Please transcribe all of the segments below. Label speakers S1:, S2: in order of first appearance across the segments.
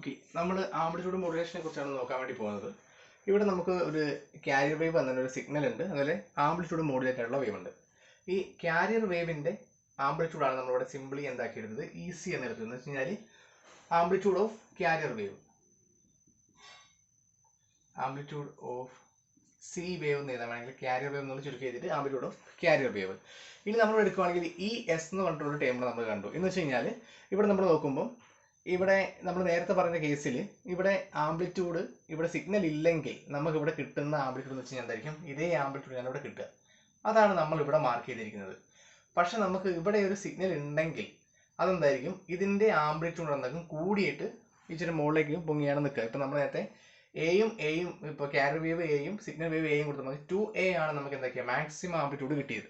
S1: Okay, നമ്മൾ amplitude മോഡുലേഷനെ കുറിച്ചാണ് നോക്കാൻ വേണ്ടി പോകുന്നത്. ഇവിടെ നമുക്ക് ഒരു ക്യാരിയർ വേവ് എന്നൊരു സിഗ്നൽ ഉണ്ട്, അതുപോലെ ആംപ്ലിറ്റ്യൂഡ് മോഡുലേറ്റ് ആയിട്ടുള്ള വേവ് ഉണ്ട്. ഈ ക്യാരിയർ വേവിന്റെ ആംപ്ലിറ്റ്യൂഡാണ് നമ്മളിവിടെ സിംപ്ലി എന്താക്കിയെടുത്തത് EC എന്ന് എടുത്തത്. എന്ന് വെച്ച് കഴിഞ്ഞാൽ amplitude of carrier wave, amplitude of C wave എന്ന് എഴുതാൻ വേണമെങ്കിൽ ക്യാരിയർ വേവ് എന്നുള്ള ചുരുക്കി ചെയ്തിട്ട് ആംപ്ലിറ്റ്യൂഡ് ഓഫ് ക്യാരിയർ വേവ്. ഇനി നമ്മൾ എടുക്കുകയാണെങ്കിൽ ES എന്ന് പറഞ്ഞിട്ടുള്ള ടേബിൾ നമ്മൾ കണ്ടു. എന്ന് വെച്ച് കഴിഞ്ഞാൽ ഇവിടെ നമ്മൾ നോക്കുമ്പോൾ ഇവിടെ നമ്മൾ നേരത്തെ പറഞ്ഞ കേസിൽ ഇവിടെ ആംപ്ലിറ്റ്യൂഡ് ഇവിടെ സിഗ്നൽ ഇല്ലെങ്കിൽ നമുക്ക് ഇവിടെ കിട്ടുന്ന ആംപ്ലിറ്റ്യൂഡ് എന്ന് വെച്ച് കഴിഞ്ഞാൽ എന്തായിരിക്കും? ഇതേ ആംപ്ലിറ്റ്യൂഡാണ് ഇവിടെ കിട്ടുക. അതാണ് നമ്മൾ ഇവിടെ മാർക്ക് ചെയ്തിരിക്കുന്നത്. പക്ഷെ നമുക്ക് ഇവിടെ ഒരു സിഗ്നൽ ഉണ്ടെങ്കിൽ അതെന്തായിരിക്കും? ഇതിന്റെ ആംപ്ലിറ്റ്യൂഡ് എന്താക്കും കൂടിയിട്ട് ഇച്ചിരി മുകളിലേക്ക് പൊങ്ങിയാണ് നിൽക്കുക. ഇപ്പൊ നമ്മൾ നേരത്തെ എയും ഇപ്പോൾ ക്യാരിയർ വേവ് എയും സിഗ്നൽ വേവ് എയും കൊടുത്ത് നമുക്ക് 2A ആണ് നമുക്ക് എന്താക്കിയ മാക്സിമം ആംപ്ലിറ്റ്യൂഡ് കിട്ടിയത്.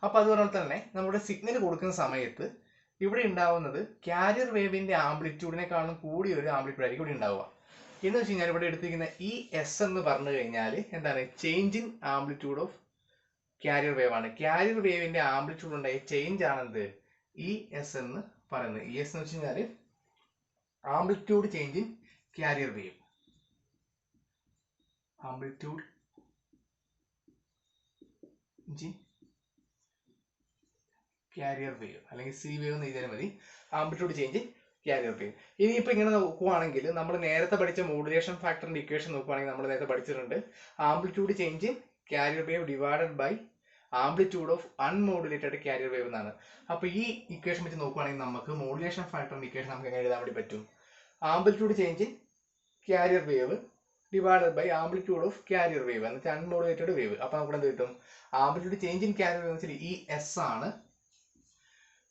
S1: അപ്പോൾ അതുപോലെ തന്നെ നമ്മുടെ സിഗ്നൽ കൊടുക്കുന്ന സമയത്ത് ഇവിടെ ഉണ്ടാവുന്നത് ക്യാരിയർ വേവിന്റെ ആംപ്ലിറ്റ്യൂഡിനെക്കാളും കൂടിയ ഒരു ആംപ്ലിറ്റ്യൂഡ് ആയിരിക്കും ഇവിടെ ഉണ്ടാവുക. എന്ന് വെച്ച് കഴിഞ്ഞാൽ ഇവിടെ എടുത്തിരിക്കുന്ന ES എന്ന് പറഞ്ഞു കഴിഞ്ഞാൽ എന്താണ്? Change in amplitude of carrier wave ആണ്. ക്യാരിയർ വേവിന്റെ ആംപ്ലിറ്റ്യൂഡ് ഉണ്ടായ ചേഞ്ച് ആണെന്ത് ES എന്ന് പറയുന്നത്. ES എന്ന് വെച്ച് കഴിഞ്ഞാൽ amplitude change in carrier wave, amplitude carrier wave അല്ലെങ്കിൽ സി വേവ് എന്ന് എഴുതിയാൽ മതി. Amplitude change carrier wave. ഇനിയിപ്പോൾ ഇങ്ങനെ നോക്കുവാണെങ്കിൽ നമ്മൾ നേരത്തെ പഠിച്ച മോഡുലേഷൻ ഫാക്ടറിന്റെ ഇക്വേഷൻ നോക്കുവാണെങ്കിൽ നമ്മൾ നേരത്തെ പഠിച്ചിട്ടുണ്ട് amplitude change in carrier wave divided by amplitude of unmodulated carrier wave എന്നാണ്. അപ്പോൾ ഈ ഇക്വേഷൻ വെച്ച് നോക്കുവാണെങ്കിൽ നമുക്ക് മോഡുലേഷൻ ഫാക്ടറിന്റെ ഇക്വേഷൻ നമുക്ക് എങ്ങനെ എഴുതാൻ വേണ്ടി പറ്റും? Amplitude change in carrier wave divided by amplitude of carrier wave എന്ന് വെച്ചാൽ അൺമോഡുലേറ്റഡ് വേവ്. അപ്പോൾ നമുക്ക് എന്ത് കിട്ടും? Amplitude change in carrier wave എന്ന് വെച്ചാൽ ES ആണ്.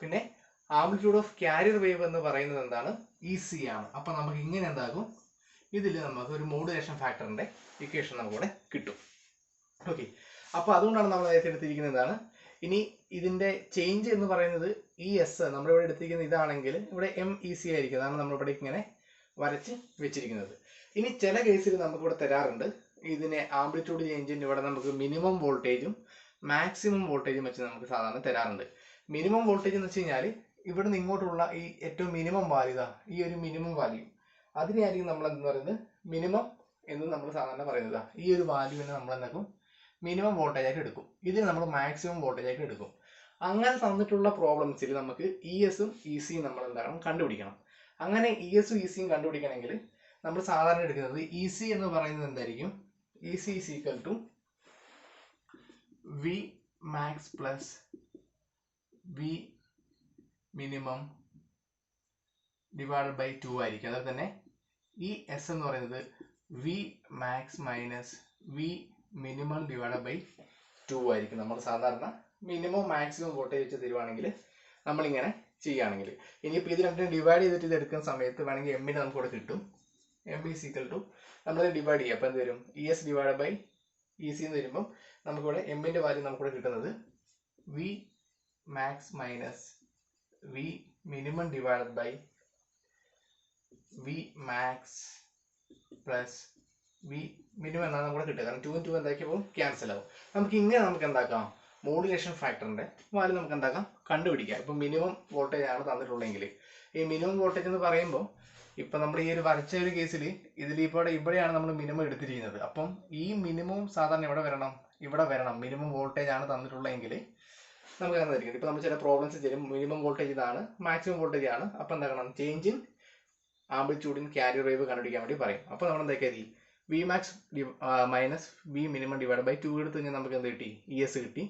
S1: പിന്നെ ആംപ്ലിറ്റ്യൂഡ് ഓഫ് ക്യാരിയർ വേവ് എന്ന് പറയുന്നത് എന്താണ്? EC ആണ്. അപ്പൊ നമുക്ക് ഇങ്ങനെ എന്താകും? ഇതിൽ നമുക്ക് ഒരു മോഡുലേഷൻ ഫാക്ടറിന്റെ ഇക്വേഷൻ നമുക്കിവിടെ കിട്ടും. ഓക്കെ, അപ്പൊ അതുകൊണ്ടാണ് നമ്മൾ നേരത്തെ എടുത്തിരിക്കുന്നത് എന്താണ്? ഇനി ഇതിന്റെ ചേഞ്ച് എന്ന് പറയുന്നത് ES നമ്മളിവിടെ എടുത്തിരിക്കുന്നത് ഇതാണെങ്കിൽ ഇവിടെ MEC ആയിരിക്കും. അതാണ് നമ്മളിവിടെ ഇങ്ങനെ വരച്ച് വെച്ചിരിക്കുന്നത്. ഇനി ചില കേസിൽ നമുക്കിവിടെ തരാറുണ്ട് ഇതിനെ ആംപ്ലിറ്റ്യൂഡ് ചേഞ്ചിന് ഇവിടെ നമുക്ക് മിനിമം വോൾട്ടേജും മാക്സിമം വോൾട്ടേജും വെച്ച് നമുക്ക് സാധാരണ തരാറുണ്ട്. മിനിമം വോൾട്ടേജ് എന്ന് വെച്ച് കഴിഞ്ഞാൽ ഇവിടെ നിന്ന് ഇങ്ങോട്ടുള്ള ഈ ഏറ്റവും മിനിമം വാല്യൂ ഇതാ, ഈ ഒരു മിനിമം വാല്യൂ അതിനെയായിരിക്കും നമ്മൾ എന്ന് പറയുന്നത് മിനിമം എന്ന് നമ്മൾ സാധാരണ പറയുന്നത്. ഈ ഒരു വാല്യൂവിനെ നമ്മൾ എന്താക്കും? മിനിമം വോൾട്ടേജ് ആയിട്ട് എടുക്കും. ഇതിന് നമ്മൾ മാക്സിമം വോൾട്ടേജ് ആയിട്ട് എടുക്കും. അങ്ങനെ തന്നിട്ടുള്ള പ്രോബ്ലംസിൽ നമുക്ക് ESഉം ECയും നമ്മൾ എന്താക്കണം? കണ്ടുപിടിക്കണം. അങ്ങനെ ESഉം ECയും കണ്ടുപിടിക്കണമെങ്കിൽ നമ്മൾ സാധാരണ എടുക്കുന്നത് EC എന്ന് പറയുന്നത് എന്തായിരിക്കും? EC is equal to V max plus V minimum divided by 2 ആയിരിക്കും. അതുപോലെ തന്നെ ES എന്ന് പറയുന്നത് V max minus V minimum divided by 2 ആയിരിക്കും. നമ്മൾ സാധാരണ മിനിമം മാക്സിമം വോൾട്ടേജ് വെച്ച് തരുവാണെങ്കിൽ നമ്മളിങ്ങനെ ചെയ്യുകയാണെങ്കിൽ ഇനിയിപ്പോൾ ഇത് രണ്ടിനും ഡിവൈഡ് ചെയ്തിട്ട് ഇത് എടുക്കുന്ന സമയത്ത് വേണമെങ്കിൽ എമ്മിന് നമുക്ക് ഇവിടെ കിട്ടും. M is equal to നമ്മളിത് ഡിവൈഡ് ചെയ്യുക. അപ്പോൾ എന്ത് വരും? ES divided by EC എന്ന് വരുമ്പം നമുക്കിവിടെ എമ്മിൻ്റെ വാല്യൂ നമുക്കിവിടെ കിട്ടുന്നത് V max minus V minimum divided by V max plus V minimum എന്നാണ് നമുക്ക് കിട്ടുക. കാരണം 2 2 എന്താക്കിയപ്പോൾ ക്യാൻസൽ ആവും. നമുക്ക് ഇങ്ങനെ നമുക്ക് എന്താക്കാം? മോഡുലേഷൻ ഫാക്ടറിന്റെ വാല്യൂ നമുക്ക് എന്താക്കാം? കണ്ടുപിടിക്കാം. ഇപ്പം മിനിമം വോൾട്ടേജ് ആണ് തന്നിട്ടുള്ളതെങ്കിൽ ഈ മിനിമം വോൾട്ടേജ് എന്ന് പറയുമ്പോൾ ഇപ്പം നമ്മൾ ഈ ഒരു വരച്ച ഒരു കേസിൽ ഇവിടെയാണ് നമ്മൾ മിനിമം എടുത്തിരിക്കുന്നത്. അപ്പം ഈ മിനിമം സാധാരണ ഇവിടെ വരണം. മിനിമം വോൾട്ടേജ് ആണ് തന്നിട്ടുള്ളതെങ്കിൽ നമുക്ക് അങ്ങനെ ആയിരിക്കും. ഇപ്പം നമ്മൾ ചില പ്രോബ്ലംസ് ചെയ്യും മിനിമം വോൾട്ടേജ് ഇതാണ്, മാക്സിമം വോൾട്ടേജ് ആണ്. അപ്പം എന്താക്കണം? Change in amplitude in carrier wave കണ്ടുപിടിക്കാൻ വേണ്ടി പറയും. അപ്പോൾ നമ്മൾ എന്താക്കി? V max minus V minimum divide by 2 എടുത്ത് കഴിഞ്ഞാൽ നമുക്ക് എന്ത് കിട്ടി? ES കിട്ടി.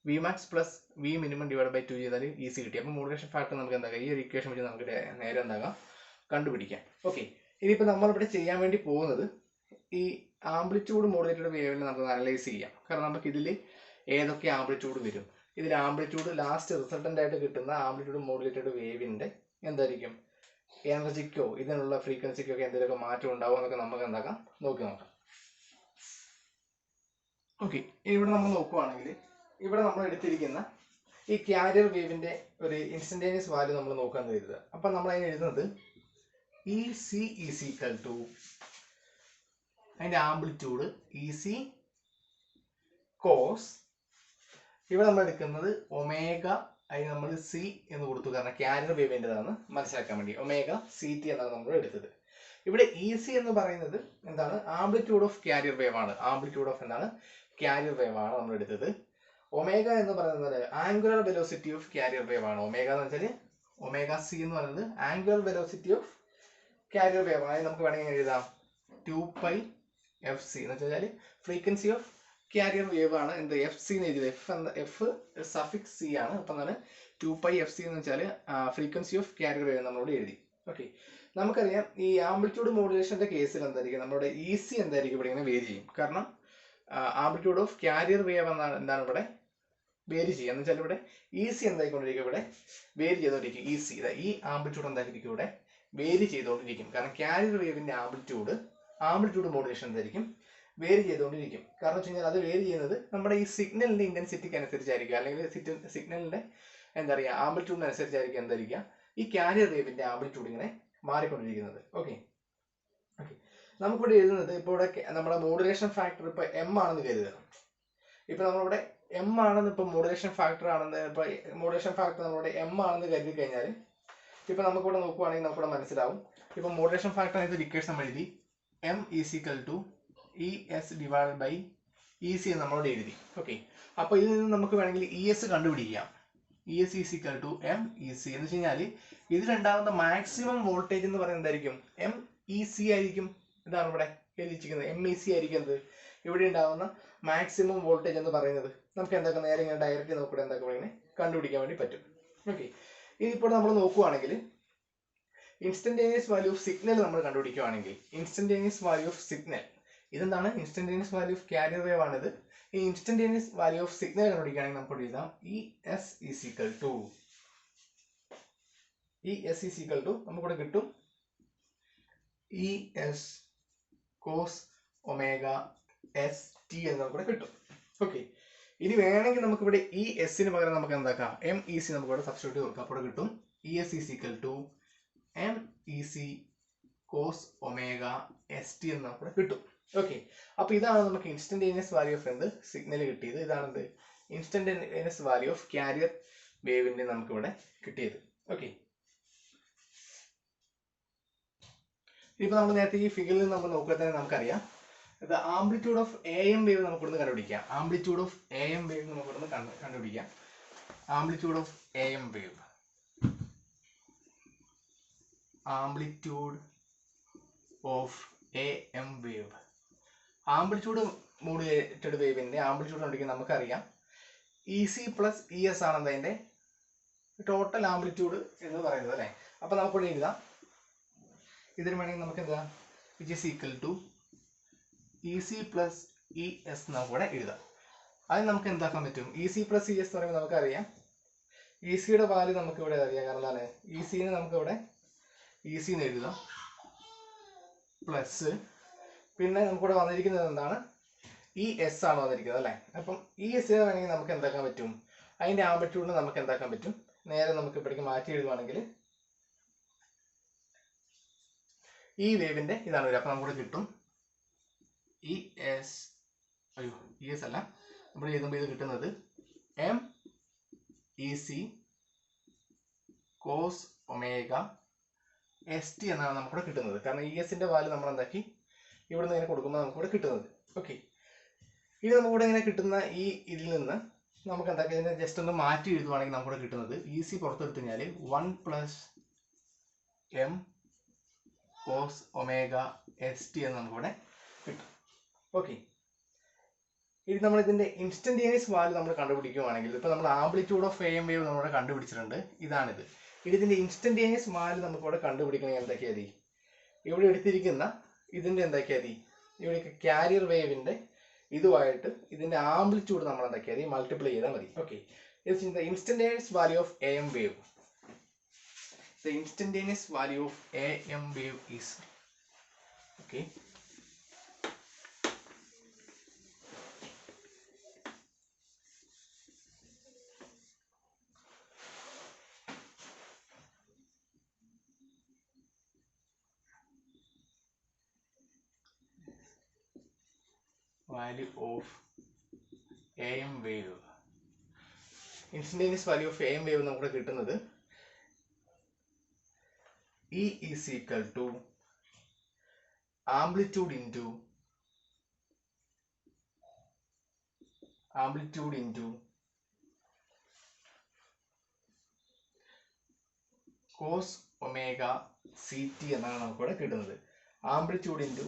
S1: V max plus V minimum divide by 2 ചെയ്താൽ EC കിട്ടി. അപ്പോൾ മോഡുലേഷൻ ഫാക്ടർ നമുക്ക് എന്താക്കാം? ഈ ഒരു ഇക്വേഷൻ വെച്ച് നമുക്ക് നേരെ എന്താകാം? കണ്ടുപിടിക്കാം. ഓക്കെ, ഇനിയിപ്പോൾ നമ്മളിവിടെ ചെയ്യാൻ വേണ്ടി പോകുന്നത് ഈ ആംപ്ലിറ്റ്യൂഡ് മോഡുലേറ്റഡ് വേവിനെ നമുക്ക് അനലൈസ് ചെയ്യാം. കാരണം നമുക്ക് ഇതിൽ ഏതൊക്കെ ആംപ്ലിറ്റ്യൂഡ് വരും, ഇതിൽ ആംപ്ലിറ്റ്യൂഡ് ലാസ്റ്റ് റിസൾട്ടൻ്റ് ആയിട്ട് കിട്ടുന്ന ആംപ്ലിറ്റ്യൂഡ് മോഡുലേറ്റഡ് വേവിൻ്റെ എന്തായിരിക്കും? എനർജിക്കോ ഇതിനുള്ള ഫ്രീക്വൻസിക്കോ ഒക്കെ എന്തെങ്കിലുമൊക്കെ മാറ്റം ഉണ്ടാവും എന്നൊക്കെ നമുക്ക് എന്താക്കാം? നോക്കാം. ഓക്കെ, ഇവിടെ നമ്മൾ നോക്കുവാണെങ്കിൽ ഇവിടെ നമ്മൾ എടുത്തിരിക്കുന്ന ഈ ക്യാരിയർ വേവിന്റെ ഒരു ഇൻസ്റ്റന്റേനിയസ് വാല്യൂ നമ്മൾ നോക്കാൻ കരുതുക. അപ്പം നമ്മൾ അതിന് എഴുതുന്നത് EC is equal to അതിന്റെ ആംപ്ലിറ്റ്യൂഡ് EC കോസ് ഇവിടെ നമ്മൾ എടുക്കുന്നത് ഒമേഗ അതിന് നമ്മൾ C എന്ന് കൊടുത്തു. കാരണം ക്യാരിയർ വേവിൻ്റെതാണ് മനസ്സിലാക്കാൻ വേണ്ടി ഒമേഗ CT എന്നാണ് നമ്മൾ എടുത്തത്. ഇവിടെ EC എന്ന് പറയുന്നത് എന്താണ്? ആംപ്ലിറ്റ്യൂഡ് ഓഫ് കാരിയർ വേവ് ആണ്. ആംപ്ലിറ്റ്യൂഡ് ഓഫ് എന്താണ്? കാരിയർ വേവ് ആണ് നമ്മൾ എടുത്തത്. ഒമേഗ എന്ന് പറയുന്നത് angular velocity of carrier wave ആണ്. ഒമേഗ എന്ന് വെച്ചാൽ ഒമേഗ സി എന്ന് പറയുന്നത് angular velocity of carrier wave ആണ്. നമുക്ക് വേണമെങ്കിൽ എഴുതാം 2πfc എന്ന് വെച്ചാൽ ഫ്രീക്വൻസി ഓഫ് കാരിയർ വേവ് ആണ്. എന്ത് FC എന്ന് എഴുതിയത്? എഫ് സഫിക്സ് സി ആണ്. അപ്പം എന്താണ് 2πfc എന്ന് വെച്ചാൽ ഫ്രീക്വൻസി ഓഫ് കാരിയർ വേവ് നമ്മളോട് എഴുതി. ഓക്കെ, നമുക്കറിയാം ഈ ആംപ്ലിറ്റ്യൂഡ് മോഡുലേഷന്റെ കേസിൽ എന്തായിരിക്കും? നമ്മുടെ EC എന്തായിരിക്കും ഇവിടെ ഇങ്ങനെ വേരി ചെയ്യും. കാരണം ആംപ്ലിറ്റ്യൂഡ് ഓഫ് കാരിയർ വേവ് എന്താണ് ഇവിടെ വേരി ചെയ്യുക എന്ന് വെച്ചാൽ ഇവിടെ EC എന്തായിക്കൊണ്ടിരിക്കും? ഇവിടെ വേരി ചെയ്തുകൊണ്ടിരിക്കും. EC ഈ ആംപ്ലിറ്റ്യൂഡ് എന്തായിരിക്കും? ഇവിടെ വേരി ചെയ്തുകൊണ്ടിരിക്കും. കാരണം കാരിയർ വേവിന്റെ ആംപ്ലിറ്റ്യൂഡ് മോഡുലേഷൻ എന്തായിരിക്കും? വേരി ചെയ്തുകൊണ്ടിരിക്കും. കാരണം വെച്ച് കഴിഞ്ഞാൽ അത് വേരി ചെയ്യുന്നത് നമ്മുടെ ഈ സിഗ്നലിന്റെ ഇന്റൻസിറ്റിക്ക് അനുസരിച്ചായിരിക്കും, അല്ലെങ്കിൽ സിഗ്നലിന്റെ എന്താ പറയുക ആംപ്ലിറ്റ്യൂഡിനനുസരിച്ചായിരിക്കും എന്തായിരിക്കുക ഈ കാരിയർ വേവിന്റെ ആംപ്ലിറ്റ്യൂഡ് ഇങ്ങനെ മാറിക്കൊണ്ടിരിക്കുന്നത്. ഓക്കെ, നമുക്കിവിടെ എഴുതുന്നത് ഇപ്പോൾ ഇവിടെ നമ്മുടെ മോഡുലേഷൻ ഫാക്ടർ ഇപ്പൊ M ആണെന്ന് കരുതുക. ഇപ്പൊ നമ്മളിവിടെ M ആണെന്ന് ഇപ്പൊ മോഡുലേഷൻ ഫാക്ടർ നമ്മളിവിടെ M ആണെന്ന് കരുതി കഴിഞ്ഞാൽ ഇപ്പൊ നമുക്കിവിടെ നോക്കുവാണെങ്കിൽ നമുക്കിവിടെ മനസ്സിലാവും. ഇപ്പൊ മോഡുലേഷൻ ഫാക്ടർ ആയിട്ട് ഇക്വേഷൻ നമ്മൾ എഴുതി M = ES divided by EC എന്ന് നമ്മളോട് എഴുതി. ഓക്കെ, അപ്പൊ ഇതിൽ നിന്ന് നമുക്ക് വേണമെങ്കിൽ ES കണ്ടുപിടിക്കാം. ES = MEC എന്ന് വെച്ച് കഴിഞ്ഞാൽ ഇതിലുണ്ടാകുന്ന മാക്സിമം വോൾട്ടേജ് എന്ന് പറയുന്നത് എന്തായിരിക്കും? MEC ആയിരിക്കും. ഇതാണ് ഇവിടെ എഴുതിച്ചിരിക്കുന്നത്. MEC ആയിരിക്കും എന്ത് ഇവിടെ ഉണ്ടാകുന്ന മാക്സിമം വോൾട്ടേജ് എന്ന് പറയുന്നത്. നമുക്ക് എന്തൊക്കെ നേരെ ഇങ്ങനെ ഡയറക്റ്റ് നോക്കുക എന്തൊക്കെ ഇങ്ങനെ കണ്ടുപിടിക്കാൻ വേണ്ടി പറ്റും. ഓക്കെ, ഇതിപ്പോൾ നമ്മൾ നോക്കുവാണെങ്കിൽ ഇൻസ്റ്റന്റേനിയസ് വാല്യൂ ഓഫ് സിഗ്നൽ നമ്മൾ കണ്ടുപിടിക്കുകയാണെങ്കിൽ ഇൻസ്റ്റന്റേനിയസ് വാല്യൂ ഓഫ് സിഗ്നൽ ഇതെന്താണ്? Instantaneous value of carrier wave ആണിത്. ഈ ഇൻസ്റ്റന്റേനിയസ് വാല്യൂ ഓഫ് സിഗ്നൽ കണ്ടുപിടിക്കുകയാണെങ്കിൽ നമുക്ക് എഴുതാം ES നമുക്കിവിടെ കിട്ടും ES cos omega ST എന്ന് നമുക്കിവിടെ കിട്ടും. ഓക്കെ, ഇനി വേണമെങ്കിൽ നമുക്കിവിടെ ഈ എസിന് പകരം നമുക്ക് എന്താക്കാം? MEC നമുക്കിവിടെ സബ്സ്റ്റിറ്റ്യൂട്ട് കൊടുക്കാം. അപ്പോൾ കിട്ടും ES = MEC cos omega ST എന്ന് നമുക്കിവിടെ കിട്ടും. ഓക്കെ, അപ്പൊ ഇതാണ് നമുക്ക് ഇൻസ്റ്റന്റേനിയസ് വാല്യൂ ഓഫ് എന്ത് സിഗ്നൽ കിട്ടിയത്. ഇതാണ് ഇൻസ്റ്റന്റേനിയസ് വാല്യൂ ഓഫ് കാരിയർ വേവിന്റെ നമുക്കിവിടെ കിട്ടിയത്. ഓക്കെ, ഇപ്പൊ നമ്മൾ നേരത്തെ ഈ ഫിഗറിൽ നമ്മൾ നോക്കിയാൽ തന്നെ നമുക്കറിയാം ഇത് ആംപ്ലിറ്റ്യൂഡ് ഓഫ് AM വേവ് നമുക്കിവിടുന്ന് കണ്ടുപിടിക്കാം. ആംപ്ലിറ്റ്യൂഡ് ഓഫ് AM വേവ് നമുക്കിവിടുന്ന് കണ്ടുപിടിക്കാം. Amplitude of AM wave amplitude modulated വേവിന്റെ ആംപ്ലിറ്റ്യൂഡ് കണ്ടുപിടിക്കാൻ നമുക്കറിയാം EC + ES ആണ് അതിന്റെ ടോട്ടൽ ആംപ്ലിറ്റ്യൂഡ് എന്ന് പറയുന്നത് അല്ലേ. അപ്പൊ നമുക്കിവിടെ എഴുതാം. ഇതിന് വേണമെങ്കിൽ നമുക്ക് എന്താ which is equal to EC + ES നമുക്കിവിടെ എഴുതാം. അതിന് നമുക്ക് എന്താക്കാൻ പറ്റും? EC + ES എന്ന് പറയുമ്പോൾ നമുക്കറിയാം ECയുടെ വാല്യൂ നമുക്ക് ഇവിടെ അറിയാം. കാരണം എന്താണ്? ECനെ നമുക്കിവിടെ EC എന്ന് എഴുതാം പ്ലസ് പിന്നെ നമുക്കിവിടെ വന്നിരിക്കുന്നത് എന്താണ്? ES ആണ് വന്നിരിക്കുന്നത് അല്ലേ. അപ്പം ES വേണമെങ്കിൽ നമുക്ക് എന്താക്കാൻ പറ്റും? അതിന്റെ ആംപ്ലിറ്റ്യൂഡിന് നമുക്ക് എന്താക്കാൻ പറ്റും? നേരെ നമുക്ക് ഇപ്പോഴേക്ക് മാറ്റി എഴുതുവാണെങ്കിൽ ഈ വേവിന്റെ ഇതാണ് വരിക. അപ്പൊ നമുക്കിവിടെ കിട്ടും ES അല്ല, നമ്മൾ എഴുതുമ്പോൾ ഇത് കിട്ടുന്നത് MEC cos omega ST എന്നാണ് നമുക്കിവിടെ കിട്ടുന്നത്. കാരണം ESന്റെ വാല്യൂ നമ്മൾ എന്താക്കി ഇവിടുന്ന് ഇങ്ങനെ കൊടുക്കുമ്പോൾ നമുക്കിവിടെ കിട്ടുന്നത്. ഓക്കെ, ഇത് നമുക്കിവിടെ ഇങ്ങനെ കിട്ടുന്ന ഈ ഇതിൽ നിന്ന് നമുക്ക് എന്താക്കി ഇതിനെ ജസ്റ്റ് ഒന്ന് മാറ്റി എഴുതുവാണെങ്കിൽ നമുക്കിവിടെ കിട്ടുന്നത് EC പുറത്തെടുത്തു കഴിഞ്ഞാൽ 1 + M cos omega ST എന്ന് നമുക്കിവിടെ കിട്ടും. ഓക്കെ, ഇനി നമ്മൾ ഇതിന്റെ ഇൻസ്റ്റന്റേനിയസ് വാല്യൂ നമ്മൾ കണ്ടുപിടിക്കുകയാണെങ്കിൽ ഇപ്പൊ നമ്മൾ ആംപ്ലിറ്റ്യൂഡ് ഓഫ് AM വേവ് നമ്മളിവിടെ കണ്ടുപിടിച്ചിട്ടുണ്ട്. ഇതാണിത്. ഇതിന്റെ ഇൻസ്റ്റന്റേനിയസ് വാല്യൂ നമുക്കിവിടെ കണ്ടുപിടിക്കണമെങ്കിൽ എന്താക്കിയാൽ മതി? ഇവിടെ എടുത്തിരിക്കുന്ന ഇതിന്റെ എന്താക്കിയാൽ മതി? ഇവിടെ കാരിയർ വേവിന്റെ ഇതുമായിട്ട് ഇതിന്റെ ആംപ്ലിറ്റ്യൂഡ് നമ്മൾ എന്താക്കിയാൽ മതി? മൾട്ടിപ്ലൈ ചെയ്താൽ മതി. Okay, instantaneous value of AM wave the instantaneous value of AM wave is okay value of AM wave instantaneous value of AM wave നമുക്ക് കിട്ടുന്നത് E is equal to amplitude into cos omega C T എന്നാണ് നമുക്കിവിടെ കിട്ടുന്നത്. Amplitude into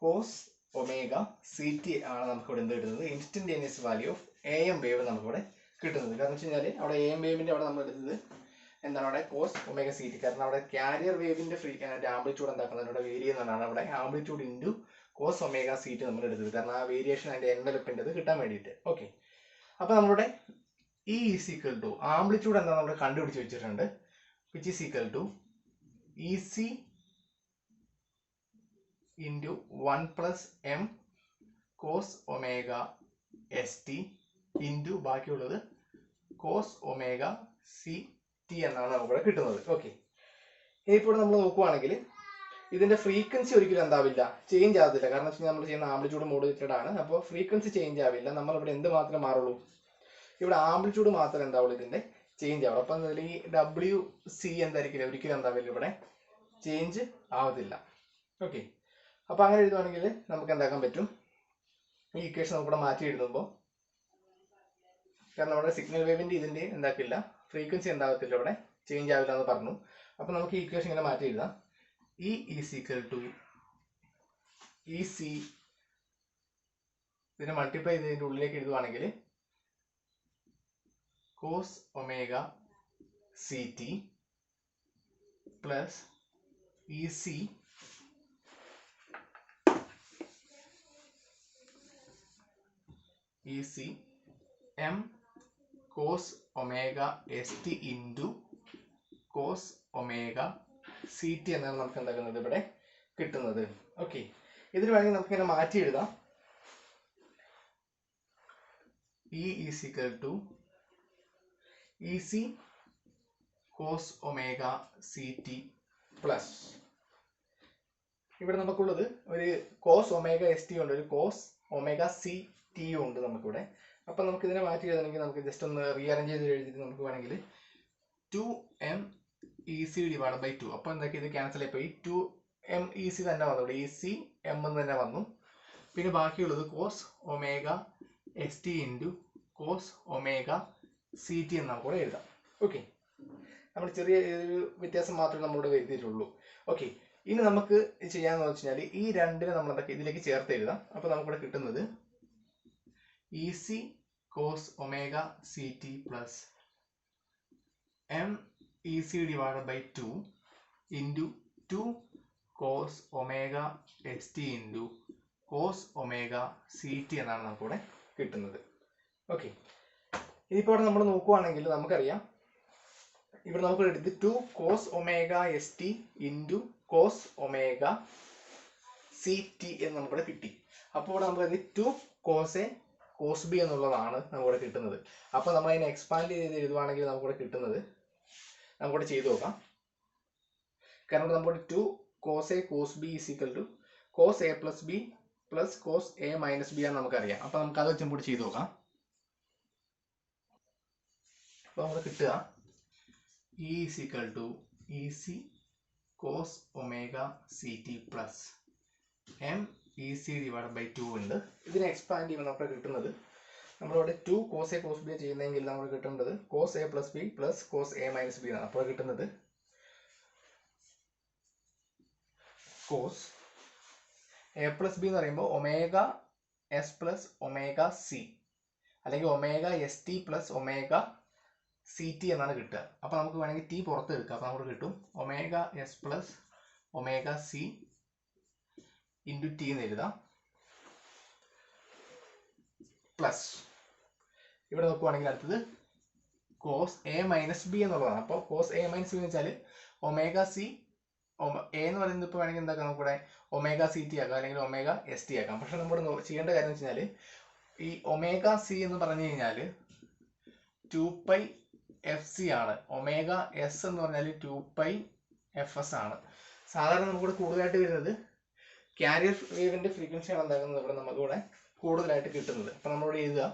S1: cos omega C t ആണ് നമുക്കിവിടെ എന്ത് കിട്ടുന്നത്, instantaneous value of A M wave നമുക്കിവിടെ കിട്ടുന്നത്. കാരണം വെച്ച് കഴിഞ്ഞാൽ അവിടെ എ എം വേവിന്റെ അവിടെ നമ്മൾ എടുത്തത് എന്താണ്, അവിടെ കോസ് ഒമേഗ സി ടി. കാരണം അവിടെ ക്യാരിയർ വേവിന്റെ ആംപ്ലിറ്റ്യൂഡ് എന്താക്കുന്നത് അവിടെ വേരി ചെയ്യുന്നതാണ്. അവിടെ amplitude into cos omega C t നമ്മൾ എടുത്തത്. കാരണം ആ വേരിയേഷൻ അതിന്റെ എൻവലപ്പിൻ്റെത് കിട്ടാൻ വേണ്ടിയിട്ട്. ഓക്കെ, അപ്പൊ നമ്മുടെ e is equal to amplitude എന്താ നമ്മൾ കണ്ടുപിടിച്ച് വെച്ചിട്ടുണ്ട്, which is equal to E c into 1 + m cos omega S T into ബാക്കിയുള്ളത് കോസ് ഒമേഗ സി ടി എന്നാണ് നമുക്കിവിടെ കിട്ടുന്നത്. ഓക്കെ, ഇനിയിപ്പോൾ നമ്മൾ നോക്കുവാണെങ്കിൽ ഇതിന്റെ ഫ്രീക്വൻസി ഒരിക്കലും എന്താവില്ല, ചേഞ്ച് ആവത്തില്ല. കാരണം വെച്ചാൽ നമ്മൾ ചെയ്യുന്ന ആംപ്ലിറ്റ്യൂഡ് മോഡുലേറ്റഡ് ആണ്. അപ്പോൾ ഫ്രീക്വൻസി ചേഞ്ച് ആവില്ല. നമ്മളിവിടെ എന്ത് മാത്രമേ മാറുള്ളൂ, ഇവിടെ ആംപ്ലിറ്റ്യൂഡ് മാത്രമേ എന്താവുള്ളൂ ഇതിന്റെ ചേഞ്ച് ആവുള്ളൂ. അപ്പം ഈ ഡബ്ല്യു സി എന്തായിരിക്കില്ല, ഒരിക്കലും എന്താവില്ല ഇവിടെ ചേഞ്ച് ആവത്തില്ല. ഓക്കെ, അപ്പൊ അങ്ങനെ എഴുതുവാണെങ്കിൽ നമുക്ക് എന്താക്കാൻ പറ്റും, ഈ ഇക്വേഷൻ നമുക്കിവിടെ മാറ്റി എഴുതുമ്പോൾ, കാരണം നമ്മുടെ സിഗ്നൽ വേവിന്റെ ഇതിന്റെ എന്താക്കില്ല, ഫ്രീക്വൻസി എന്താകത്തില്ല, ഇവിടെ ചേഞ്ച് ആവില്ല എന്ന് പറഞ്ഞു. അപ്പൊ നമുക്ക് ഈ ഇക്വേഷൻ ഇങ്ങനെ മാറ്റി എഴുതാം. E is equal to E C, ഇതിനെ മൾട്ടിപ്ലൈ ചെയ്തതിന്റെ ഉള്ളിലേക്ക് എഴുതുവാണെങ്കിൽ cos omega C T plus E C M cos omega S T into cos omega C T എന്നാണ് നമുക്ക് എന്താക്കുന്നത് ഇവിടെ കിട്ടുന്നത്. ഓക്കെ, ഇതിന് വേണമെങ്കിൽ നമുക്ക് ഇങ്ങനെ മാറ്റി എഴുതാം. E is equal to E c cos omega C T plus, ഇവിടെ നമുക്കുള്ളത് ഒരു കോസ് ഒമേഗ എസ് ടി ഉണ്ട്, ഒരു കോസ് ഒമേഗ സി ടി ഉണ്ട് നമുക്കിവിടെ. അപ്പം നമുക്ക് ഇതിനെ മാറ്റി എഴുതണമെങ്കിൽ നമുക്ക് ജസ്റ്റ് ഒന്ന് റീഅറേഞ്ച് ചെയ്ത് എഴുതിയിട്ട് നമുക്ക് വേണമെങ്കിൽ 2m EC ഡിവൈഡ് ബൈ 2. അപ്പോൾ എന്തൊക്കെ ഇത് ക്യാൻസൽ ആയിപ്പോയി, 2m EC തന്നെ വന്നു, ഇവിടെ EC m എന്ന് തന്നെ വന്നു. പിന്നെ ബാക്കിയുള്ളത് cos omega S T into cos omega C t എന്ന് നമുക്ക് കൂടെ എഴുതാം. ഓക്കെ, നമ്മൾ ചെറിയ ഒരു വ്യത്യാസം മാത്രമേ നമ്മളിവിടെ വരുത്തിയിട്ടുള്ളൂ. ഓക്കെ, ഇനി നമുക്ക് ചെയ്യാന്ന് വെച്ച് കഴിഞ്ഞാൽ ഈ രണ്ടിനെ നമ്മൾ എന്തൊക്കെ ഇതിലേക്ക് ചേർത്ത് എഴുതാം. അപ്പോൾ നമുക്കിവിടെ കിട്ടുന്നത് e c cos omega C T plus m E C divide by 2 into 2 cos omega S T into cos omega C T എന്നാണ് നമുക്കിവിടെ കിട്ടുന്നത്. ഓക്കെ, ഇതിപ്പോൾ ഇവിടെ നമ്മൾ നോക്കുവാണെങ്കിൽ നമുക്കറിയാം, ഇവിടെ നമുക്ക് എടുത്ത് 2 cos omega S T into cos omega C t എന്ന് നമുക്കിവിടെ കിട്ടി. അപ്പോൾ ഇവിടെ നമുക്ക് 2 കോസ് എ കോസ് ബി എന്നുള്ളതാണ് നമുക്കിവിടെ കിട്ടുന്നത്. അപ്പോൾ നമ്മൾ അതിനെ എക്സ്പാൻഡ് ചെയ്ത് എഴുതുവാണെങ്കിൽ നമുക്കിവിടെ കിട്ടുന്നത്, നമുക്കിവിടെ ചെയ്തു നോക്കാം. കാരണം നമുക്കിവിടെ 2 cos a cos b is equal to cos a plus b plus cos a minus b ആണ് നമുക്കറിയാം. അപ്പോൾ നമുക്ക് അത് വെച്ചും കൂടി ചെയ്തു നോക്കാം. അപ്പോൾ നമുക്ക് കിട്ടുക E is equal to EC cos omega CT plus M EC divided by 2 ഉണ്ട്. ഇതിനെ എക്സ്പാൻഡ് ചെയ്യുമ്പോൾ നമുക്ക് കിട്ടുന്നത്, നമ്മളിവിടെ 2 cos A cos B ചെയ്യുന്നതെങ്കിൽ നമുക്ക് കിട്ടുന്നത് cos A plus B plus cos A minus B ആണ്. അപ്പോൾ കിട്ടുന്നത് cos A plus B എന്ന് പറയുമ്പോൾ omega S plus omega C, അല്ലെങ്കിൽ omega S T plus omega C T എന്നാണ് കിട്ടുക. അപ്പോൾ നമുക്ക് വേണമെങ്കിൽ ടി പുറത്ത് എടുക്കാം. അപ്പോൾ നമുക്ക് കിട്ടും omega S plus omega c into T എന്ന് എഴുതാം പ്ലസ്, ഇവിടെ നോക്കുവാണെങ്കിൽ അടുത്തത് കോസ് എ മൈനസ് ബി എന്നുള്ളതാണ്. അപ്പോൾ കോസ് എ മൈനസ് ബി എന്ന് വെച്ചാൽ ഒമേഗ സി എ എന്ന് പറയുന്നത് ഇപ്പോൾ വേണമെങ്കിൽ എന്താക്കാം, നമുക്കിവിടെ ഒമേഗ സി ടി ആക്കാം, അല്ലെങ്കിൽ ഒമേഗ എസ് ടി ആക്കാം. പക്ഷെ നമ്മൾ ചെയ്യേണ്ട കാര്യം എന്ന് വെച്ച് കഴിഞ്ഞാൽ ഈ ഒമേഗ സി എന്ന് പറഞ്ഞു കഴിഞ്ഞാൽ 2π FC ആണ്, ഒമേഗ എസ് എന്ന് പറഞ്ഞാൽ 2π FS ആണ്. സാധാരണ നമുക്കിവിടെ കൂടുതലായിട്ട് വരുന്നത് ക്യാരിയർ വേവിന്റെ ഫ്രീക്വൻസിയാണ് എന്താക്കുന്നത് ഇവിടെ നമുക്കിവിടെ കൂടുതലായിട്ട് കിട്ടുന്നത്. അപ്പം നമ്മളിവിടെ എഴുതുക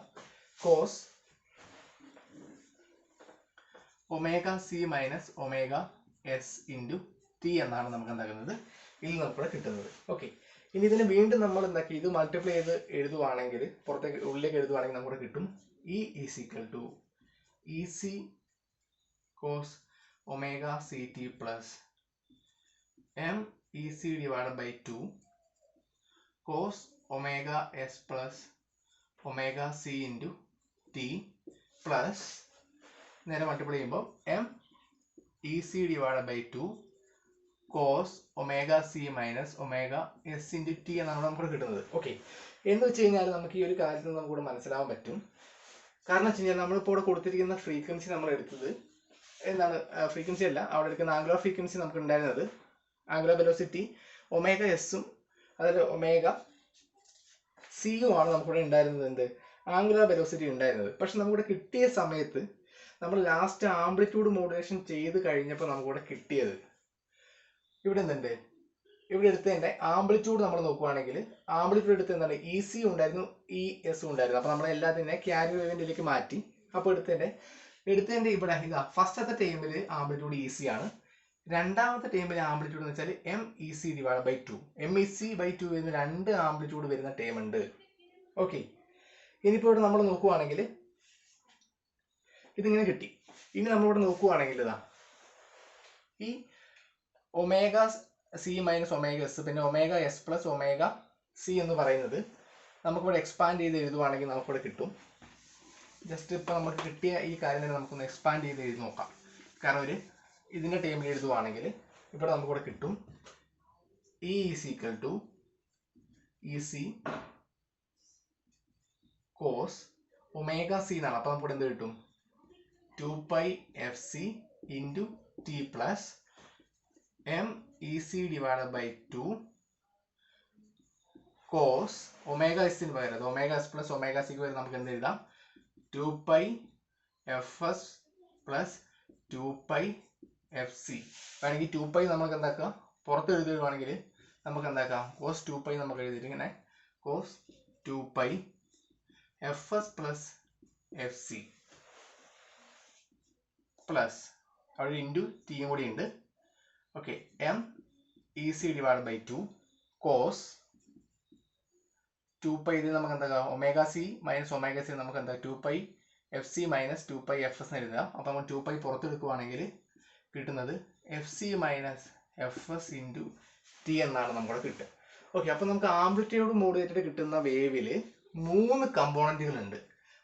S1: cos omega C minus omega s into T എന്നാണ് നമുക്ക് എന്താക്കുന്നത് ഇതിൽ നമുക്കിവിടെ കിട്ടുന്നത്. ഓക്കെ, ഇനി ഇതിന് വീണ്ടും നമ്മൾ എന്താക്കി ഇത് മൾട്ടിപ്ലൈ ചെയ്ത് എഴുതുവാണെങ്കിൽ പുറത്തേക്ക് ഉള്ളിലേക്ക് എഴുതുവാണെങ്കിൽ നമുക്കിവിടെ കിട്ടും e is equal to E c cos omega C T plus m E c divided by 2 cos omega S plus omega c into t plus നേരെ മൾട്ടിപ്ലൈ ചെയ്യുമ്പോൾ m E c divided by 2 cos omega C minus omega s into T എന്നാണ് നമുക്ക് കിട്ടുന്നത്. Okay, എന്ന് വെച്ച് കഴിഞ്ഞാൽ നമുക്ക് ഈ ഒരു കാര്യത്തിൽ നമുക്ക് കൂടെ മനസ്സിലാവാൻ പറ്റും. കാരണം വെച്ച് കഴിഞ്ഞാൽ നമ്മളിപ്പോൾ ഇവിടെ കൊടുത്തിരിക്കുന്ന ഫ്രീക്വൻസി നമ്മൾ എടുത്തത് എന്താണ്, ഫ്രീക്വൻസി അല്ല, അവിടെ എടുക്കുന്ന ആംഗുലർ ഫ്രീക്വൻസി നമുക്ക് ഉണ്ടായിരുന്നത് ആംഗുലർ വെലോസിറ്റി ഒമേഗ എസും അതായത് ഒമേഗ സിയും ആണ് നമുക്കിവിടെ ഉണ്ടായിരുന്നത്. എന്ത് ആംഗുലർ വെലോസിറ്റി ഉണ്ടായിരുന്നത്. പക്ഷെ നമുക്കിവിടെ കിട്ടിയ സമയത്ത് നമ്മൾ ലാസ്റ്റ് ആംപ്ലിറ്റ്യൂഡ് മോഡുലേഷൻ ചെയ്ത് കഴിഞ്ഞപ്പോൾ നമുക്കിവിടെ കിട്ടിയത് ഇവിടെ എന്തുണ്ട്, ഇവിടെ എടുത്തതിൻ്റെ ആംപ്ലിറ്റ്യൂഡ് നമ്മൾ നോക്കുവാണെങ്കിൽ ആംപ്ലിറ്റ്യൂഡ് എടുത്ത് എന്താണ് ഇ സി ഉണ്ടായിരുന്നു, ഇ എസ് ഉണ്ടായിരുന്നു. അപ്പോൾ നമ്മൾ എല്ലാത്തിനെ ക്യാരി വേവിൻ്റെയിലേക്ക് മാറ്റി. അപ്പോൾ എടുത്തതിൻ്റെ ഇവിടെ ഇതാ ഫസ്റ്റത്തെ ടൈമിൽ ആംപ്ലിറ്റ്യൂഡ് ഇ സി ആണ്. രണ്ടാമത്തെ ടൈമിൽ ആംപ്ലിറ്റ്യൂഡ് എന്ന് വെച്ചാൽ m E C divide by 2. M E C by 2 എന്ന് 2 ആംപ്ലിറ്റ്യൂഡ് വരുന്ന ടൈം ഉണ്ട്. ഓക്കെ, ഇനിയിപ്പോൾ ഇവിടെ നമ്മൾ നോക്കുവാണെങ്കിൽ ഇതിങ്ങനെ കിട്ടി. ഇനി നമ്മളിവിടെ നോക്കുവാണെങ്കിൽ ഇതാ ഈ omega C minus omega S പിന്നെ omega S plus omega C എന്ന് പറയുന്നത് നമുക്കിവിടെ എക്സ്പാൻഡ് ചെയ്ത് എഴുതുവാണെങ്കിൽ നമുക്കിവിടെ കിട്ടും. ജസ്റ്റ് ഇപ്പോൾ നമുക്ക് കിട്ടിയ ഈ കാര്യം തന്നെ നമുക്കൊന്ന് എക്സ്പാൻഡ് ചെയ്ത് എഴുതി നോക്കാം. കാരണം ഒരു ഇതിൻ്റെ ടൈമിൽ എഴുതുവാണെങ്കിൽ ഇവിടെ നമുക്കിവിടെ കിട്ടും e is equal to E c cos omega c എന്നാണ്. അപ്പോൾ നമുക്കിവിടെ എന്ത് കിട്ടും 2 F c into t plus m E C divide by 2 cos omega എസിന് പകരം ഒമേഗ എസ് പ്ലസ് ഒമേഗ സിക്ക് പകരം നമുക്ക് എന്ത് എഴുതാം 2 F S plus 2 F C. വേണമെങ്കിൽ 2 നമുക്ക് എന്താക്കാം പുറത്ത് എഴുതുകയാണെങ്കിൽ നമുക്ക് എന്താക്കാം കോസ് 2 നമുക്ക് എഴുതിയിട്ട് ഇങ്ങനെ cos 2 F S plus F C plus അവിടെ ഇൻറ്റു ടിയും കൂടി ഉണ്ട്. Okay, M E C divide by 2 cos 2 ഇത് നമുക്ക് എന്താക്കാം omega C minus omega C നമുക്ക് എന്താ 2 F C minus 2 F S എന്ന് എഴുതാം. അപ്പോൾ നമ്മൾ 2 പുറത്തെടുക്കുവാണെങ്കിൽ കിട്ടുന്നത് F C minus F S into T എന്നാണ് നമ്മുടെ കിട്ടുക. ഓക്കെ, അപ്പോൾ നമുക്ക് ആംപ്ലിറ്റ്യൂഡ് മോഡുലേറ്റഡ് കിട്ടുന്ന വേവിൽ 3 കമ്പോണൻറ്റുകളുണ്ട്.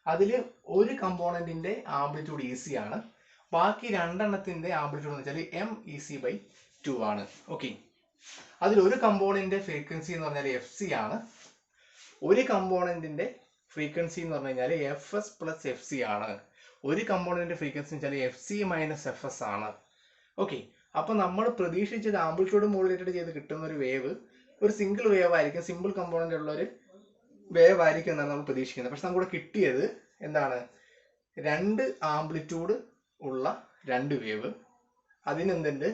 S1: അതിൽ ഒരു കമ്പോണൻറ്റിൻ്റെ ആംപ്ലിറ്റ്യൂഡ് ഇ സി ആണ്, ബാക്കി 2 എണ്ണത്തിൻ്റെ ആംപ്ലിറ്റ്യൂഡ് എന്ന് വെച്ചാൽ എം ഇ സി ബൈ 2 ആണ്. ഓക്കെ, അതിൽ ഒരു കമ്പോണൻറ്റിൻ്റെ ഫ്രീക്വൻസി എന്ന് പറഞ്ഞാൽ എഫ് സി ആണ്, ഒരു കമ്പോണൻറ്റിൻ്റെ ഫ്രീക്വൻസി എന്ന് പറഞ്ഞു കഴിഞ്ഞാൽ F S plus F C ആണ്, ഒരു കമ്പോണൻറ്റിൻ്റെ ഫ്രീക്വൻസി എന്ന് വെച്ചാൽ F C minus F S ആണ്. ഓക്കെ, അപ്പോൾ നമ്മൾ പ്രതീക്ഷിച്ചത് ആംപ്ലിറ്റ്യൂഡ് മോഡുലേറ്റഡ് ചെയ്ത് കിട്ടുന്ന ഒരു വേവ് ഒരു സിംഗിൾ വേവ് ആയിരിക്കും, സിമ്പിൾ കമ്പോണൻ്റ് ഉള്ള ഒരു വേവ് ആയിരിക്കും എന്നാണ് നമ്മൾ പ്രതീക്ഷിക്കുന്നത്. പക്ഷെ നമുക്കിവിടെ കിട്ടിയത് എന്താണ് 2 ആംപ്ലിറ്റ്യൂഡ് ഉള്ള 2 വേവ്, അതിനെന്തുണ്ട്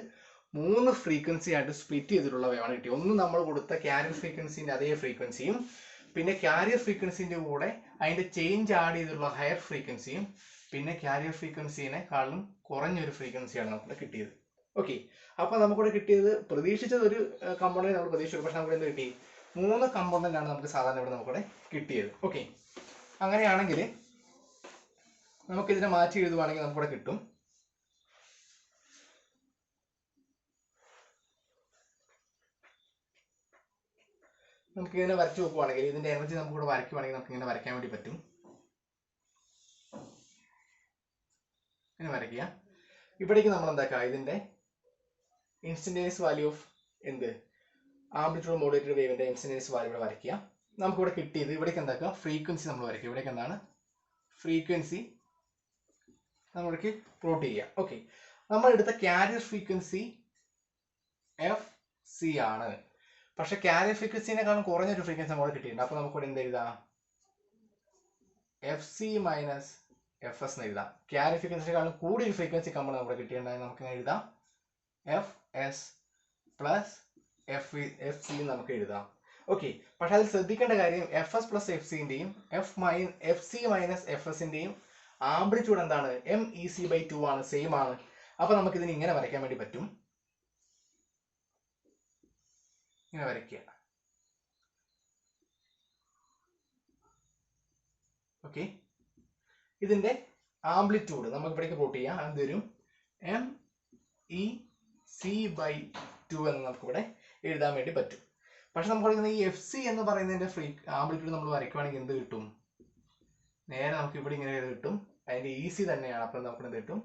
S1: 3 ഫ്രീക്വൻസി ആയിട്ട് സ്പ്ലിറ്റ് ചെയ്തിട്ടുള്ള വേവാണ് കിട്ടിയത്. ഒന്ന് നമ്മൾ കൊടുത്ത ക്യാരിയർ ഫ്രീക്വൻസിൻ്റെ അതേ ഫ്രീക്വൻസിയും പിന്നെ ക്യാരിയർ ഫ്രീക്വൻസിൻ്റെ കൂടെ അതിൻ്റെ ചേഞ്ച് ആഡ് ചെയ്തിട്ടുള്ള ഹയർ ഫ്രീക്വൻസിയും പിന്നെ ക്യാരിയർ ഫ്രീക്വൻസിനെക്കാളും കുറഞ്ഞൊരു ഫ്രീക്വൻസിയാണ് നമുക്ക് കിട്ടിയത്. ഓക്കെ, അപ്പോൾ നമുക്കിവിടെ കിട്ടിയത് പ്രതീക്ഷിച്ചത് ഒരു കമ്പോണൻറ്റ് നമ്മൾ പ്രതീക്ഷിച്ചു, പക്ഷെ നമുക്ക് എന്ത് കിട്ടി 3 കമ്പോണൻ്റ് ആണ് നമുക്ക് സാധാരണ ഇവിടെ നമുക്കിവിടെ കിട്ടിയത്. ഓക്കെ, അങ്ങനെയാണെങ്കിൽ നമുക്കിതിനെ മാറ്റി എഴുതുവാണെങ്കിൽ നമുക്കിവിടെ കിട്ടും നമുക്കിങ്ങനെ വരച്ച് നോക്കുവാണെങ്കിൽ ഇതിൻ്റെ എനർജി നമുക്കിവിടെ വരയ്ക്കുവാണെങ്കിൽ നമുക്ക് ഇങ്ങനെ വരയ്ക്കാൻ വേണ്ടി പറ്റും. ഇങ്ങനെ വരയ്ക്കുക. ഇവിടേക്ക് നമ്മൾ എന്താക്കുക ഇതിൻ്റെ ഇൻസ്റ്റന്റേനിയസ് വാല്യൂ ഓഫ് എന്ത് ആംപ്ലിറ്റ്യൂഡ് മോഡുലേറ്റഡ് വേവിൻ്റെ ഇൻസ്റ്റന്റേനിയസ് വാല്യൂ ഇവിടെ വരയ്ക്കുക. നമുക്കിവിടെ കിട്ടിയത് ഇവിടേക്ക് എന്താക്കുക ഫ്രീക്വൻസി നമ്മൾ വരയ്ക്കുക. ഇവിടേക്ക് എന്താണ് ഫ്രീക്വൻസി നമ്മൾക്ക് പ്ലോട്ട് ചെയ്യുക. ഓക്കെ, നമ്മൾ എടുത്ത ക്യാരിയർ ഫ്രീക്വൻസി എഫ് സി ആണ്, പക്ഷെ ക്യാരിയർ ഫ്രീക്വൻസിനെക്കാളും കുറഞ്ഞൊരു ഫ്രീക്വൻസി നമ്മൾ കിട്ടിയിട്ടുണ്ട്. അപ്പോൾ നമുക്കിവിടെ എന്ത് എഴുതാം F C minus F S എന്ന് എഴുതാം. ക്യാരിയർ ഫ്രീക്വൻസിനെക്കാളും കൂടിയൊരു ഫ്രീക്വൻസി കമ്പൗണ്ട് നമുക്ക് കിട്ടിയിട്ടുണ്ടായി നമുക്ക് എഴുതാം F S plus F C നമുക്ക് എഴുതാം. ഓക്കെ, പക്ഷെ അതിൽ ശ്രദ്ധിക്കേണ്ട കാര്യം എഫ് എസ് പ്ലസ് എഫ് സിൻ്റെയും എഫ് സി മൈനസ് എഫ് എസിൻ്റെയും ആംപ്ലിറ്റ്യൂഡ് എന്താണ് എം ഇ സി ബൈ 2 ആണ്, സെയിം ആണ്. അപ്പോൾ നമുക്കിതിന് ഇങ്ങനെ വരയ്ക്കാൻ വേണ്ടി പറ്റും. ഇങ്ങനെ വരയ്ക്കുക. ഓക്കെ, ഇതിന്റെ ആംപ്ലിറ്റ്യൂഡ് നമുക്ക് ഇവിടേക്ക് പ്ലോട്ട് ചെയ്യാം. അത് തരും MEC/2 എന്ന് നമുക്ക് ഇവിടെ എഴുതാൻ വേണ്ടി പറ്റും. പക്ഷെ നമുക്ക് ഈ FC എന്ന് പറയുന്നതിന്റെ ആംപ്ലിറ്റ്യൂഡ് നമ്മൾ വരയ്ക്കുവാണെങ്കിൽ എന്ത് കിട്ടും? നേരെ നമുക്ക് ഇവിടെ ഇങ്ങനെ കിട്ടും. അതിന്റെ EC തന്നെയാണ്. അപ്പോൾ നമുക്ക് എന്ത് കിട്ടും?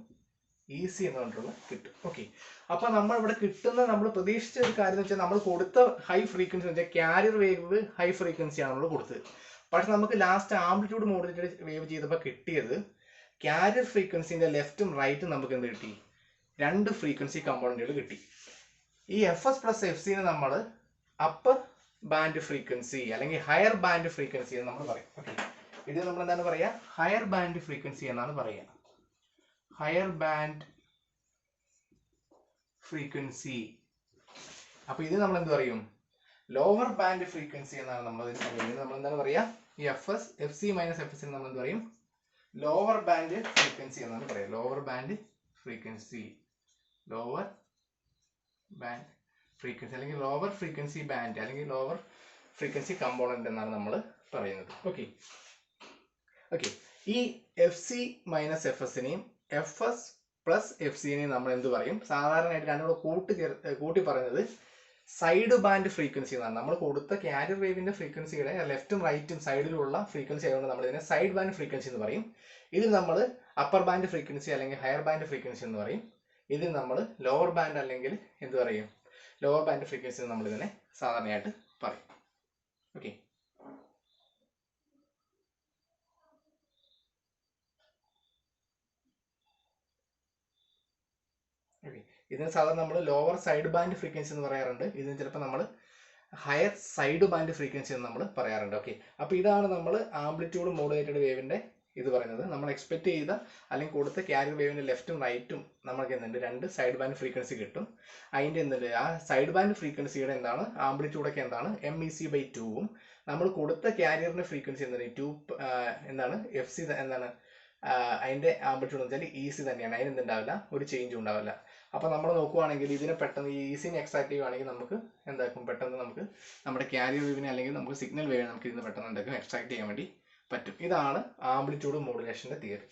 S1: EC എന്ന് പറഞ്ഞിട്ടുള്ള കിട്ടും. ഓക്കെ, അപ്പൊ നമ്മൾ ഇവിടെ കിട്ടുന്ന നമ്മൾ പ്രതീക്ഷിച്ച ഒരു കാര്യം എന്ന് വെച്ചാൽ നമ്മൾ കൊടുത്ത ഹൈ ഫ്രീക്വൻസി എന്ന് വെച്ചാൽ ക്യാരിയർ വേവ് ഹൈ ഫ്രീക്വൻസിയാണ് നമ്മൾ കൊടുത്തത്. പക്ഷെ നമുക്ക് ലാസ്റ്റ് ആംപ്ലിറ്റ്യൂഡ് മോഡുലേറ്റഡ് വേവ് ചെയ്തപ്പോൾ കിട്ടിയത് ക്യാരിയർ ഫ്രീക്വൻസിന്റെ ലെഫ്റ്റും റൈറ്റും നമുക്ക് എന്ത് കിട്ടി? 2 ഫ്രീക്വൻസി കമ്പോണന്റുകൾ കിട്ടി. ഈ FS പ്ലസ് FC നമ്മൾ അപ്പർ ബാൻഡ് ഫ്രീക്വൻസി അല്ലെങ്കിൽ ഹയർ ബാൻഡ് ഫ്രീക്വൻസി എന്ന് നമ്മൾ പറയും. ഓക്കെ, ഇത് നമ്മൾ എന്താണ് പറയാ? ഹയർ ബാൻഡ് ഫ്രീക്വൻസി എന്നാണ് പറയുക. Higher band frequency. അപ്പൊ ഇത് നമ്മൾ എന്ത് പറയും? ലോവർ ബാൻഡ് ഫ്രീക്വൻസി എന്നാണ് നമ്മൾ പറയുന്നത്. നമ്മൾ എന്താണ് പറയാ? ഈ FC മൈനസ് FS നമ്മൾ എന്ത് പറയും? ലോവർ ബാൻഡ് ഫ്രീക്വൻസി എന്നാണ് പറയുക. Lower band frequency, lower band frequency അല്ലെങ്കിൽ ലോവർ ഫ്രീക്വൻസി ബാൻഡ് അല്ലെങ്കിൽ ലോവർ ഫ്രീക്വൻസി കമ്പോണന്റ് എന്നാണ് നമ്മൾ പറയുന്നത്. ഓക്കെ ഓക്കെ, ഈ FC മൈനസ് FSനെയും FS പ്ലസ് FCനെയും നമ്മൾ എന്ത് പറയും? സാധാരണയായിട്ട് രണ്ടുകൂടെ കൂട്ടി പറയുന്നത് സൈഡ് ബാൻഡ് ഫ്രീക്വൻസി എന്നാണ്. നമ്മൾ കൊടുത്ത ക്യാരിയർ വേവിന്റെ ഫ്രീക്വൻസിയുടെ ലെഫ്റ്റും റൈറ്റും സൈഡിലുള്ള ഫ്രീക്വൻസി ആയതുകൊണ്ട് നമ്മൾ ഇതിനെ സൈഡ് ബാൻഡ് ഫ്രീക്വൻസി എന്ന് പറയും. ഇതിൽ നമ്മൾ അപ്പർ ബാൻഡ് ഫ്രീക്വൻസി അല്ലെങ്കിൽ ഹയർ ബാൻഡ് ഫ്രീക്വൻസി എന്ന് പറയും. ഇതിൽ നമ്മൾ ലോവർ ബാൻഡ് അല്ലെങ്കിൽ എന്ത് പറയും? ലോവർ ബാൻഡ് ഫ്രീക്വൻസി നമ്മൾ ഇതിനെ സാധാരണയായിട്ട് പറയും. ഓക്കെ, ഇതിന് സാധാരണ നമ്മൾ ലോവർ സൈഡ് ബാൻഡ് ഫ്രീക്വൻസി എന്ന് പറയാറുണ്ട്. ഇതിന് ചിലപ്പോൾ നമ്മൾ ഹയർ സൈഡ് ബാൻഡ് ഫ്രീക്വൻസി എന്ന് നമ്മൾ പറയാറുണ്ട്. ഓക്കെ, അപ്പോൾ ഇതാണ് നമ്മൾ ആംപ്ലിറ്റ്യൂഡ് മോഡുലേറ്റഡ് വേവിന്റെ ഇത് പറയുന്നത്. നമ്മൾ എക്സ്പെക്ട് ചെയ്ത അല്ലെങ്കിൽ കൊടുത്ത ക്യാരിയർ വേവിന്റെ ലെഫ്റ്റും റൈറ്റും നമുക്ക് എന്തുണ്ട്? 2 സൈഡ് ബാൻഡ് ഫ്രീക്വൻസി കിട്ടും. അതിന്റെ എന്തുണ്ട്? ആ സൈഡ് ബാൻഡ് ഫ്രീക്വൻസിയുടെ എന്താണ്? ആംപ്ലിറ്റ്യൂഡൊക്കെ എന്താണ്? MEC/2ഉം നമ്മൾ കൊടുത്ത ക്യാരിയറിന്റെ ഫ്രീക്വൻസി എന്താണ്? 2 എന്താണ്? FC എന്താണ്? അതിന്റെ ആംപ്ലിറ്റ്യൂഡ് എന്ന് വെച്ചാൽ EC തന്നെയാണ്. അതിന് എന്തുണ്ടാവില്ല? ഒരു ചേഞ്ചും ഉണ്ടാവില്ല. അപ്പൊ നമ്മൾ നോക്കുവാണെങ്കിൽ ഇതിനെ പെട്ടെന്ന് ഈ ECനെ എക്സ്ട്രാക്ട് ചെയ്യുവാണെങ്കിൽ നമുക്ക് എന്താക്കും? പെട്ടെന്ന് നമുക്ക് നമ്മുടെ ക്യാരിയർ വേവിനെ അല്ലെങ്കിൽ നമുക്ക് സിഗ്നൽ വേവിനെ നമുക്ക് ഇതിന് പെട്ടെന്ന് എന്താക്കും? എക്സ്ട്രാക്ട് ചെയ്യാൻ വേണ്ടി പറ്റും. ഇതാണ് ആംപ്ലിറ്റ്യൂഡ് മോഡുലേഷന്റെ തിയറി.